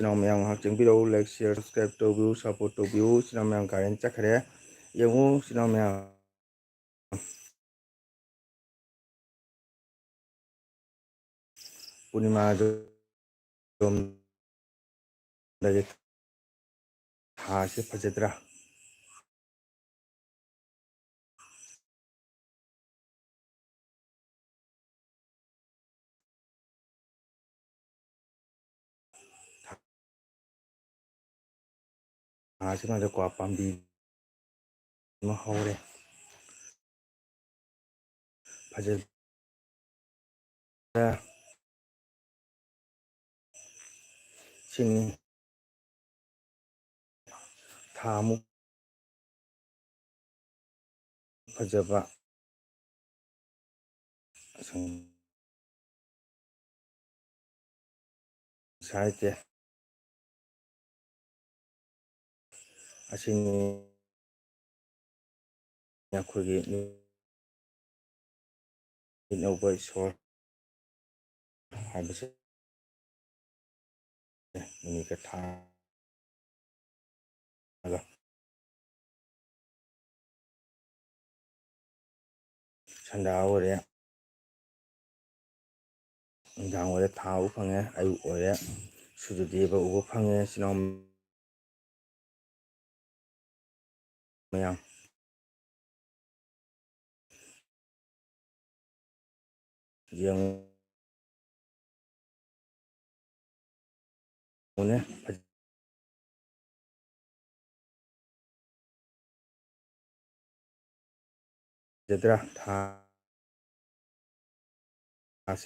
ကျွန်တော်များငါကျင်းပြီးတော့ like share subscribe လုပ်ပြီး support လုပ်ပြီးကျွန်တော်များ guidance ချက်ခဲ့ရုံကျွန်တော်များပူနီမာဒုံဒါရဟာရှိဖကြတရာဟာရှိမှတော့ကွာပမ်ဘီမဟောရဲဖကြတရာချင်းသာမှုဖကြပါဆိုင်တဲ့အချင်းညခွေကြီးin over short ဟာဘစမိကထားကစန္ဒာဝရဒါဝရထားဦးဖငယ်အယူဝရစုကြည်ဘဦးဖငယ်စနောမယံยังเนี่ยจะตราทาเส